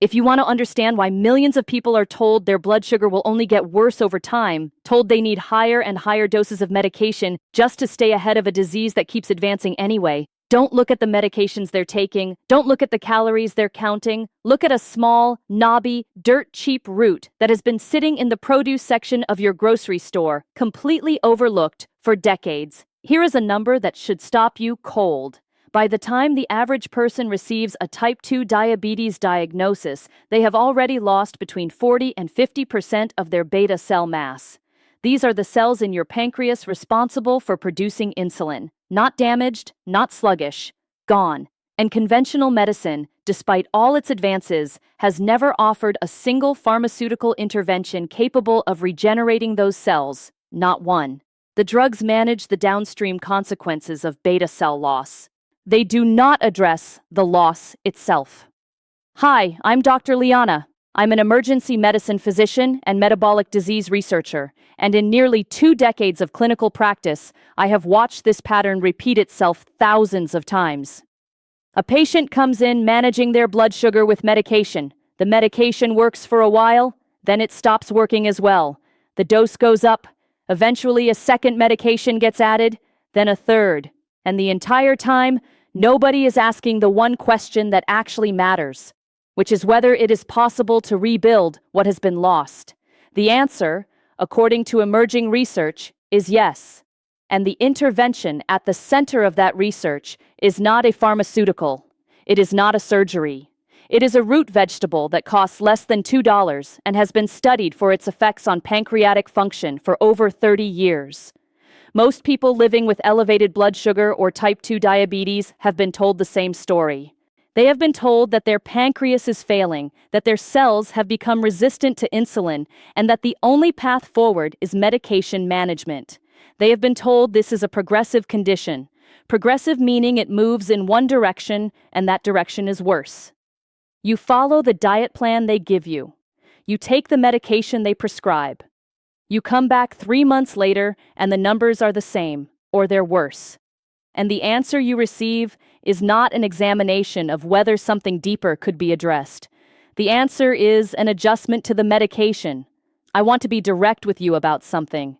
If you want to understand why millions of people are told their blood sugar will only get worse over time, told they need higher and higher doses of medication just to stay ahead of a disease that keeps advancing anyway, don't look at the medications they're taking, don't look at the calories they're counting, look at a small, knobby, dirt-cheap root that has been sitting in the produce section of your grocery store, completely overlooked for decades. Here is a number that should stop you cold. By the time the average person receives a type 2 diabetes diagnosis, they have already lost between 40 and 50% of their beta cell mass. These are the cells in your pancreas responsible for producing insulin. Not damaged, not sluggish, gone. And conventional medicine, despite all its advances, has never offered a single pharmaceutical intervention capable of regenerating those cells, not one. The drugs manage the downstream consequences of beta cell loss. They do not address the loss itself. Hi, I'm Dr. Liana. I'm an emergency medicine physician and metabolic disease researcher, and in nearly 2 decades of clinical practice, I have watched this pattern repeat itself thousands of times. A patient comes in managing their blood sugar with medication. The medication works for a while, then it stops working as well. The dose goes up, eventually a second medication gets added, then a third. And the entire time, nobody is asking the one question that actually matters, which is whether it is possible to rebuild what has been lost. The answer, according to emerging research, is yes. And the intervention at the center of that research is not a pharmaceutical. It is not a surgery. It is a root vegetable that costs less than $2 and has been studied for its effects on pancreatic function for over 30 years. Most people living with elevated blood sugar or type 2 diabetes have been told the same story. They have been told that their pancreas is failing, that their cells have become resistant to insulin, and that the only path forward is medication management. They have been told this is a progressive condition. Progressive meaning it moves in one direction, and that direction is worse. You follow the diet plan they give you. You take the medication they prescribe. You come back 3 months later, and the numbers are the same, or they're worse. And the answer you receive is not an examination of whether something deeper could be addressed. The answer is an adjustment to the medication. I want to be direct with you about something.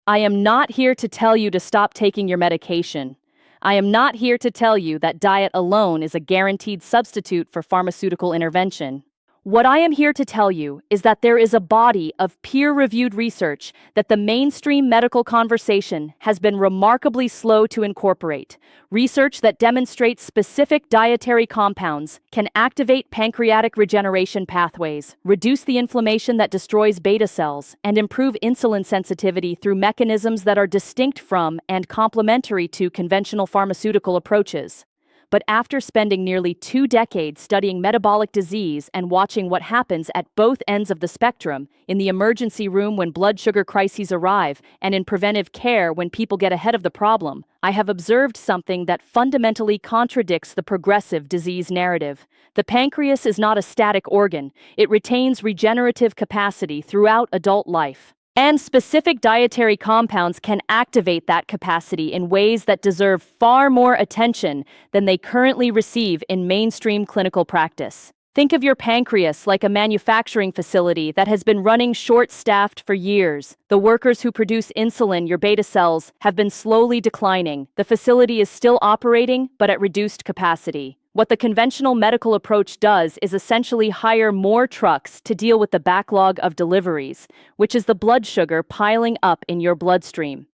I am not here to tell you to stop taking your medication. I am not here to tell you that diet alone is a guaranteed substitute for pharmaceutical intervention. What I am here to tell you is that there is a body of peer-reviewed research that the mainstream medical conversation has been remarkably slow to incorporate. Research that demonstrates specific dietary compounds can activate pancreatic regeneration pathways, reduce the inflammation that destroys beta cells, and improve insulin sensitivity through mechanisms that are distinct from and complementary to conventional pharmaceutical approaches. But after spending nearly 2 decades studying metabolic disease and watching what happens at both ends of the spectrum, in the emergency room when blood sugar crises arrive, and in preventive care when people get ahead of the problem, I have observed something that fundamentally contradicts the progressive disease narrative. The pancreas is not a static organ. It retains regenerative capacity throughout adult life. And specific dietary compounds can activate that capacity in ways that deserve far more attention than they currently receive in mainstream clinical practice. Think of your pancreas like a manufacturing facility that has been running short-staffed for years. The workers who produce insulin, your beta cells, have been slowly declining. The facility is still operating, but at reduced capacity. What the conventional medical approach does is essentially hire more trucks to deal with the backlog of deliveries, which is the blood sugar piling up in your bloodstream.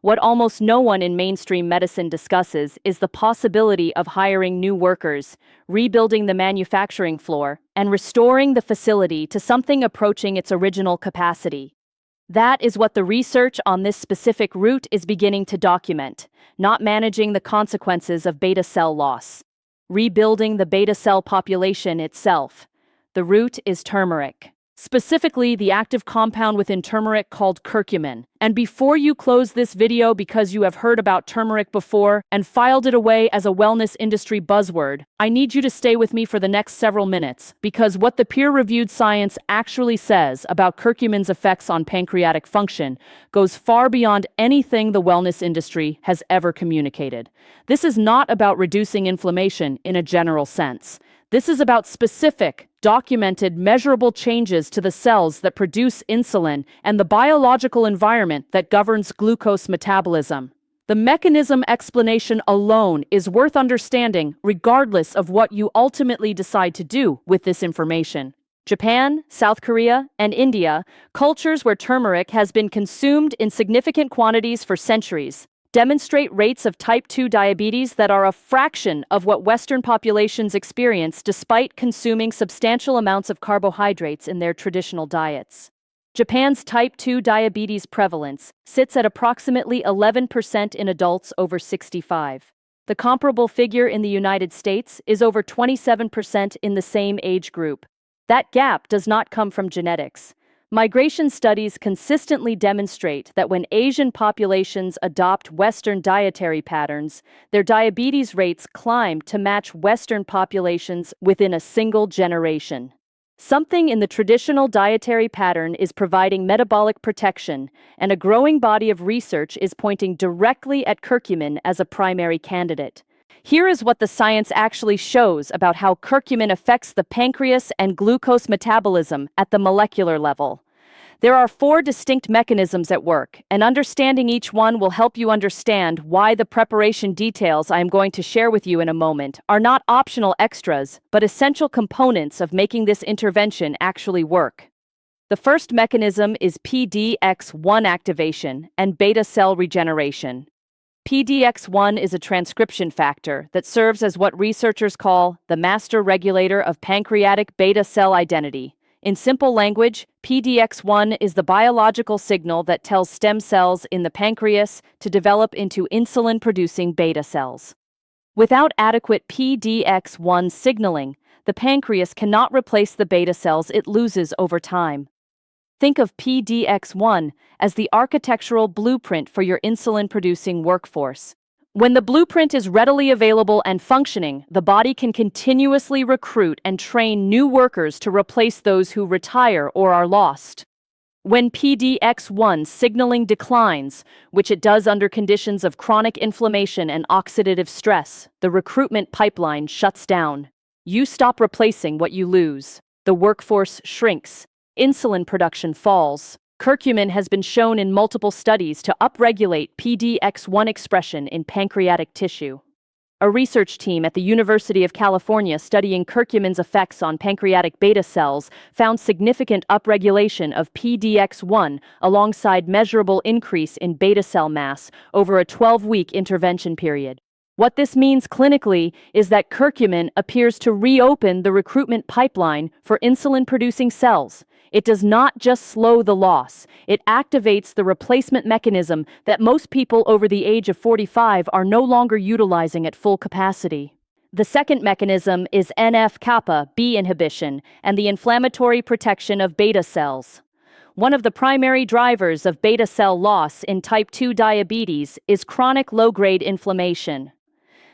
What almost no one in mainstream medicine discusses is the possibility of hiring new workers, rebuilding the manufacturing floor, and restoring the facility to something approaching its original capacity. That is what the research on this specific route is beginning to document, not managing the consequences of beta cell loss. Rebuilding the beta cell population itself. The root is turmeric. Specifically, the active compound within turmeric called curcumin. And before you close this video because you have heard about turmeric before and filed it away as a wellness industry buzzword, I need you to stay with me for the next several minutes, because what the peer-reviewed science actually says about curcumin's effects on pancreatic function goes far beyond anything the wellness industry has ever communicated. This is not about reducing inflammation in a general sense. This is about specific, documented measurable changes to the cells that produce insulin and the biological environment that governs glucose metabolism. The mechanism explanation alone is worth understanding regardless of what you ultimately decide to do with this information. Japan, South Korea, and India, cultures where turmeric has been consumed in significant quantities for centuries, demonstrate rates of type 2 diabetes that are a fraction of what Western populations experience despite consuming substantial amounts of carbohydrates in their traditional diets. Japan's type 2 diabetes prevalence sits at approximately 11% in adults over 65. The comparable figure in the United States is over 27% in the same age group. That gap does not come from genetics. Migration studies consistently demonstrate that when Asian populations adopt Western dietary patterns, their diabetes rates climb to match Western populations within a single generation. Something in the traditional dietary pattern is providing metabolic protection, and a growing body of research is pointing directly at curcumin as a primary candidate. Here is what the science actually shows about how curcumin affects the pancreas and glucose metabolism at the molecular level. There are 4 distinct mechanisms at work, and understanding each one will help you understand why the preparation details I am going to share with you in a moment are not optional extras, but essential components of making this intervention actually work. The first mechanism is PDX1 activation and beta cell regeneration. PDX1 is a transcription factor that serves as what researchers call the master regulator of pancreatic beta cell identity. In simple language, PDX1 is the biological signal that tells stem cells in the pancreas to develop into insulin-producing beta cells. Without adequate PDX1 signaling, the pancreas cannot replace the beta cells it loses over time. Think of PDX1 as the architectural blueprint for your insulin-producing workforce. When the blueprint is readily available and functioning, the body can continuously recruit and train new workers to replace those who retire or are lost. When PDX1 signaling declines, which it does under conditions of chronic inflammation and oxidative stress, the recruitment pipeline shuts down. You stop replacing what you lose. The workforce shrinks. Insulin production falls. Curcumin has been shown in multiple studies to upregulate PDX1 expression in pancreatic tissue. A research team at the University of California studying curcumin's effects on pancreatic beta cells found significant upregulation of PDX1 alongside measurable increase in beta cell mass over a 12-week intervention period. What this means clinically is that curcumin appears to reopen the recruitment pipeline for insulin-producing cells. It does not just slow the loss, it activates the replacement mechanism that most people over the age of 45 are no longer utilizing at full capacity. The second mechanism is NF-kappa B inhibition and the inflammatory protection of beta cells. One of the primary drivers of beta cell loss in type 2 diabetes is chronic low-grade inflammation.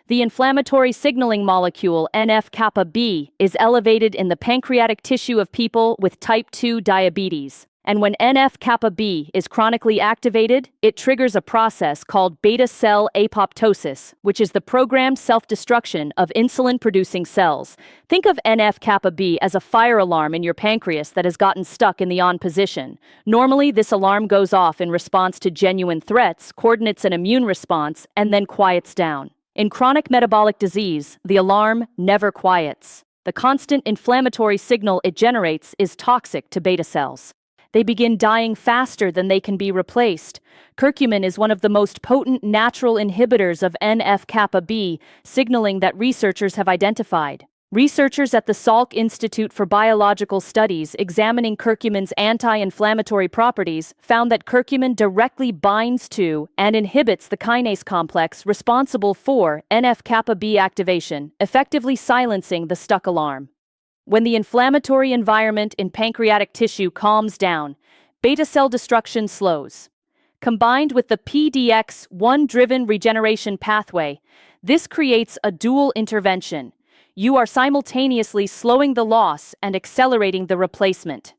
The inflammatory signaling molecule NF-kappa B is elevated in the pancreatic tissue of people with type 2 diabetes. And when NF-kappa B is chronically activated, it triggers a process called beta cell apoptosis, which is the programmed self-destruction of insulin-producing cells. Think of NF-kappa B as a fire alarm in your pancreas that has gotten stuck in the on position. Normally, this alarm goes off in response to genuine threats, coordinates an immune response, and then quiets down. In chronic metabolic disease, the alarm never quiets. The constant inflammatory signal it generates is toxic to beta cells. They begin dying faster than they can be replaced. Curcumin is one of the most potent natural inhibitors of NF-kappa B signaling that researchers have identified. Researchers at the Salk Institute for Biological Studies examining curcumin's anti-inflammatory properties found that curcumin directly binds to and inhibits the kinase complex responsible for NF-kappa B activation, effectively silencing the stuck alarm. When the inflammatory environment in pancreatic tissue calms down, beta cell destruction slows. Combined with the PDX1-driven regeneration pathway, this creates a dual intervention. You are simultaneously slowing the loss and accelerating the replacement.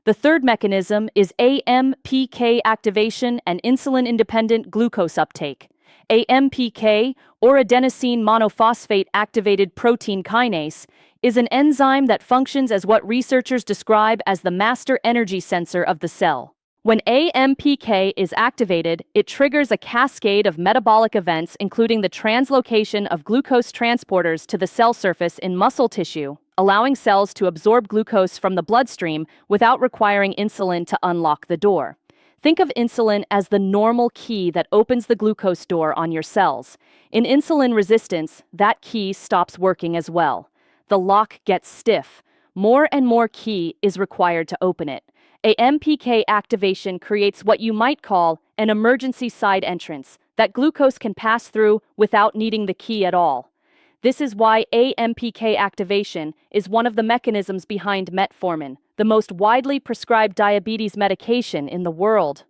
The third mechanism is AMPK activation and insulin-independent glucose uptake. AMPK, or adenosine monophosphate activated protein kinase, is an enzyme that functions as what researchers describe as the master energy sensor of the cell. When AMPK is activated, it triggers a cascade of metabolic events, including the translocation of glucose transporters to the cell surface in muscle tissue, allowing cells to absorb glucose from the bloodstream without requiring insulin to unlock the door. Think of insulin as the normal key that opens the glucose door on your cells. In insulin resistance, that key stops working as well. The lock gets stiff. More and more key is required to open it. AMPK activation creates what you might call an emergency side entrance that glucose can pass through without needing the key at all. This is why AMPK activation is one of the mechanisms behind metformin, the most widely prescribed diabetes medication in the world.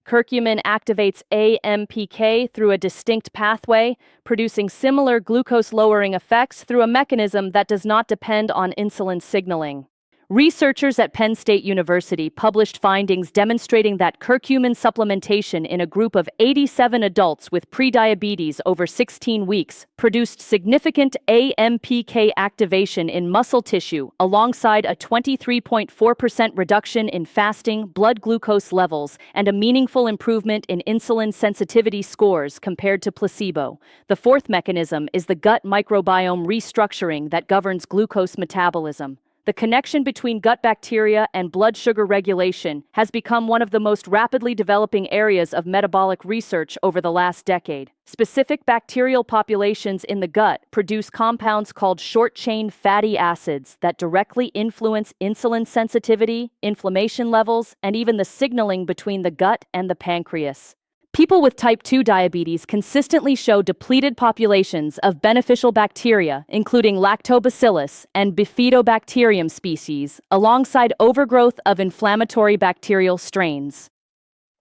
Curcumin activates AMPK through a distinct pathway, producing similar glucose-lowering effects through a mechanism that does not depend on insulin signaling. Researchers at Penn State University published findings demonstrating that curcumin supplementation in a group of 87 adults with prediabetes over 16 weeks produced significant AMPK activation in muscle tissue alongside a 23.4% reduction in fasting blood glucose levels and a meaningful improvement in insulin sensitivity scores compared to placebo. The fourth mechanism is the gut microbiome restructuring that governs glucose metabolism. The connection between gut bacteria and blood sugar regulation has become one of the most rapidly developing areas of metabolic research over the last decade. Specific bacterial populations in the gut produce compounds called short-chain fatty acids that directly influence insulin sensitivity, inflammation levels, and even the signaling between the gut and the pancreas. People with type 2 diabetes consistently show depleted populations of beneficial bacteria, including lactobacillus and bifidobacterium species, alongside overgrowth of inflammatory bacterial strains.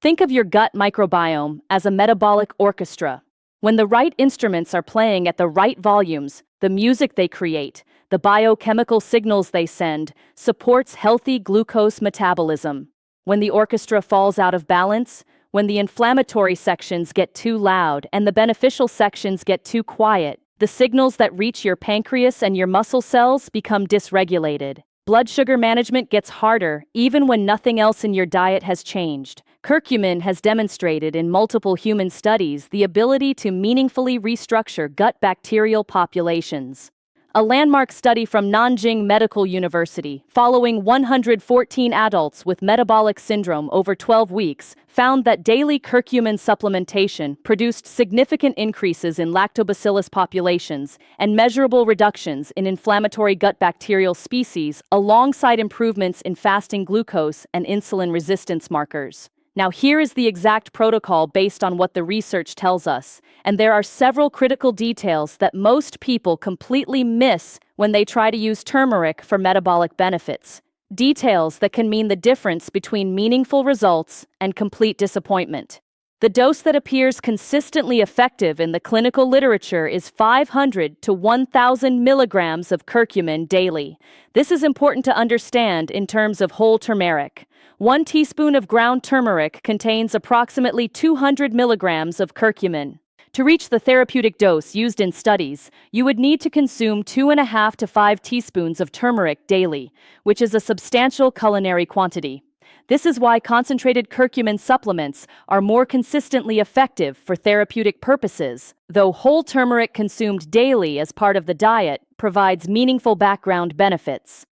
Think of your gut microbiome as a metabolic orchestra. When the right instruments are playing at the right volumes, the music they create, the biochemical signals they send, supports healthy glucose metabolism. When the orchestra falls out of balance, when the inflammatory sections get too loud and the beneficial sections get too quiet, the signals that reach your pancreas and your muscle cells become dysregulated. Blood sugar management gets harder even when nothing else in your diet has changed. Curcumin has demonstrated in multiple human studies the ability to meaningfully restructure gut bacterial populations. A landmark study from Nanjing Medical University, following 114 adults with metabolic syndrome over 12 weeks, found that daily curcumin supplementation produced significant increases in lactobacillus populations and measurable reductions in inflammatory gut bacterial species, alongside improvements in fasting glucose and insulin resistance markers. Now, here is the exact protocol based on what the research tells us, and there are several critical details that most people completely miss when they try to use turmeric for metabolic benefits. Details that can mean the difference between meaningful results and complete disappointment. The dose that appears consistently effective in the clinical literature is 500 to 1,000 milligrams of curcumin daily. This is important to understand in terms of whole turmeric. 1 teaspoon of ground turmeric contains approximately 200 milligrams of curcumin. To reach the therapeutic dose used in studies, you would need to consume 2.5 to 5 teaspoons of turmeric daily, which is a substantial culinary quantity. This is why concentrated curcumin supplements are more consistently effective for therapeutic purposes, though whole turmeric consumed daily as part of the diet provides meaningful background benefits.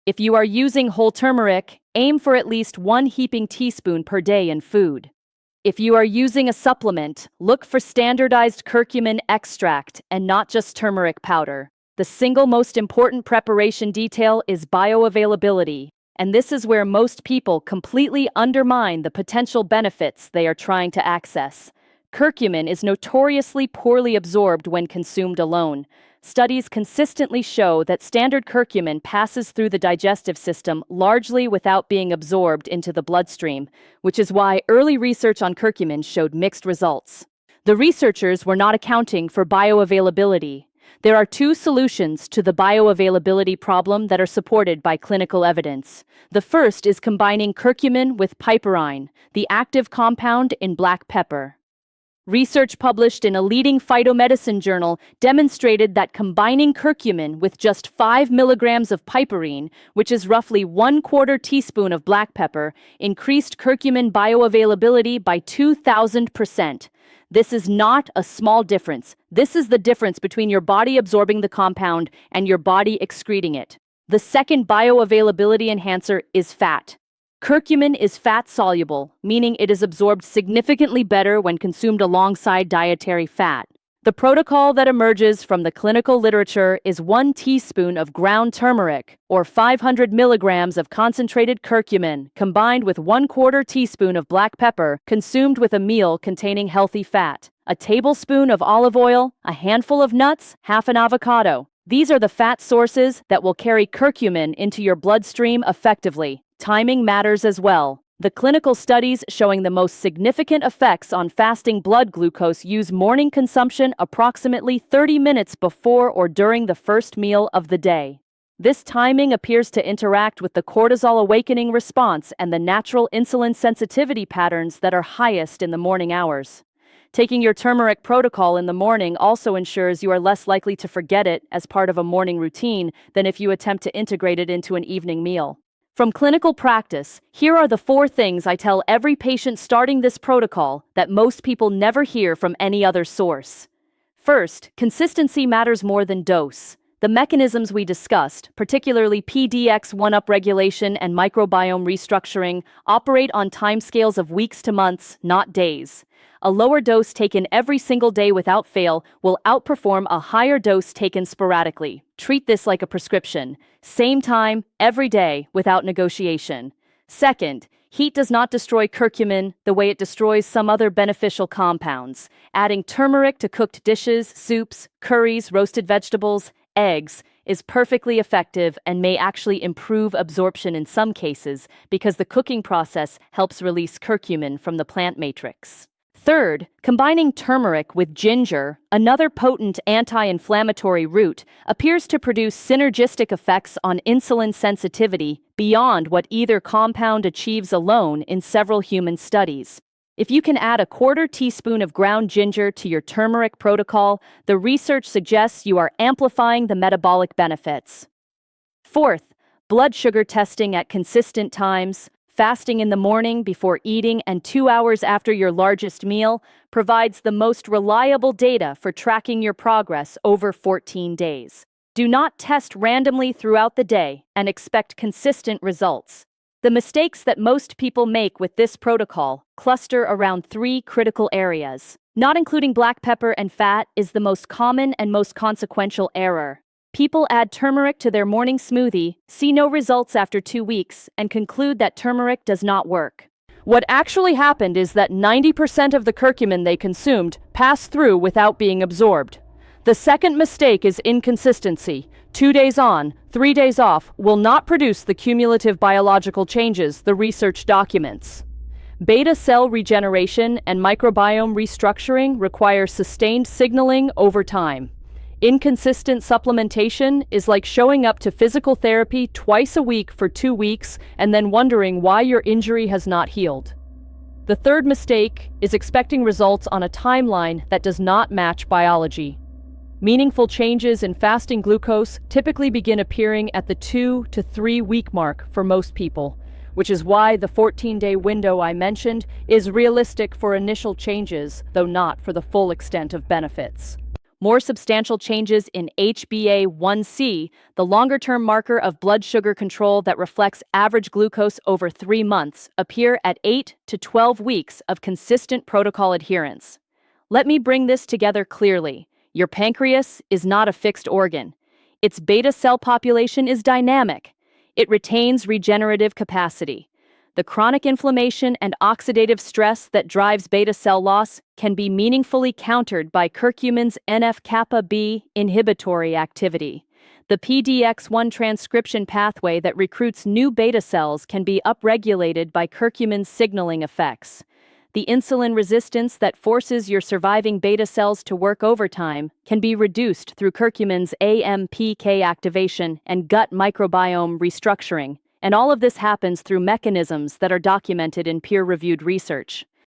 If you are using whole turmeric, aim for at least 1 heaping teaspoon per day in food. If you are using a supplement, look for standardized curcumin extract and not just turmeric powder. The single most important preparation detail is bioavailability, and this is where most people completely undermine the potential benefits they are trying to access. Curcumin is notoriously poorly absorbed when consumed alone. Studies consistently show that standard curcumin passes through the digestive system largely without being absorbed into the bloodstream, which is why early research on curcumin showed mixed results. The researchers were not accounting for bioavailability. There are 2 solutions to the bioavailability problem that are supported by clinical evidence. The first is combining curcumin with piperine, the active compound in black pepper. Research published in a leading phytomedicine journal demonstrated that combining curcumin with just 5 milligrams of piperine, which is roughly 1/4 teaspoon of black pepper, increased curcumin bioavailability by 2,000%. This is not a small difference. This is the difference between your body absorbing the compound and your body excreting it. The second bioavailability enhancer is fat. Curcumin is fat-soluble, meaning it is absorbed significantly better when consumed alongside dietary fat. The protocol that emerges from the clinical literature is 1 teaspoon of ground turmeric, or 500 milligrams of concentrated curcumin, combined with 1/4 teaspoon of black pepper, consumed with a meal containing healthy fat. A tablespoon of olive oil, a handful of nuts, half an avocado. These are the fat sources that will carry curcumin into your bloodstream effectively. Timing matters as well. The clinical studies showing the most significant effects on fasting blood glucose use morning consumption approximately 30 minutes before or during the first meal of the day. This timing appears to interact with the cortisol awakening response and the natural insulin sensitivity patterns that are highest in the morning hours. Taking your turmeric protocol in the morning also ensures you are less likely to forget it as part of a morning routine than if you attempt to integrate it into an evening meal. From clinical practice, here are the 4 things I tell every patient starting this protocol that most people never hear from any other source. First, consistency matters more than dose. The mechanisms we discussed, particularly PDX1 upregulation and microbiome restructuring, operate on timescales of weeks to months, not days. A lower dose taken every single day without fail will outperform a higher dose taken sporadically. Treat this like a prescription. Same time, every day, without negotiation. Second, heat does not destroy curcumin the way it destroys some other beneficial compounds. Adding turmeric to cooked dishes, soups, curries, roasted vegetables, eggs is perfectly effective and may actually improve absorption in some cases because the cooking process helps release curcumin from the plant matrix. Third, combining turmeric with ginger, another potent anti-inflammatory root, appears to produce synergistic effects on insulin sensitivity beyond what either compound achieves alone in several human studies. If you can add a 1/4 teaspoon of ground ginger to your turmeric protocol, the research suggests you are amplifying the metabolic benefits. Fourth, blood sugar testing at consistent times. Fasting in the morning before eating and 2 hours after your largest meal provides the most reliable data for tracking your progress over 14 days. Do not test randomly throughout the day and expect consistent results. The mistakes that most people make with this protocol cluster around 3 critical areas. Not including black pepper and fat is the most common and most consequential error. People add turmeric to their morning smoothie, see no results after 2 weeks, and conclude that turmeric does not work. What actually happened is that 90% of the curcumin they consumed passed through without being absorbed. The second mistake is inconsistency. 2 days on, 3 days off will not produce the cumulative biological changes the research documents. Beta cell regeneration and microbiome restructuring require sustained signaling over time. Inconsistent supplementation is like showing up to physical therapy twice a week for 2 weeks and then wondering why your injury has not healed. The third mistake is expecting results on a timeline that does not match biology. Meaningful changes in fasting glucose typically begin appearing at the 2 to 3 week mark for most people, which is why the 14-day window I mentioned is realistic for initial changes, though not for the full extent of benefits. More substantial changes in HbA1c, the longer-term marker of blood sugar control that reflects average glucose over 3 months, appear at 8 to 12 weeks of consistent protocol adherence. Let me bring this together clearly. Your pancreas is not a fixed organ. Its beta cell population is dynamic. It retains regenerative capacity. The chronic inflammation and oxidative stress that drives beta cell loss can be meaningfully countered by curcumin's NF-kappa B inhibitory activity. The PDX1 transcription pathway that recruits new beta cells can be upregulated by curcumin's signaling effects. The insulin resistance that forces your surviving beta cells to work overtime can be reduced through curcumin's AMPK activation and gut microbiome restructuring. And all of this happens through mechanisms that are documented in peer-reviewed research.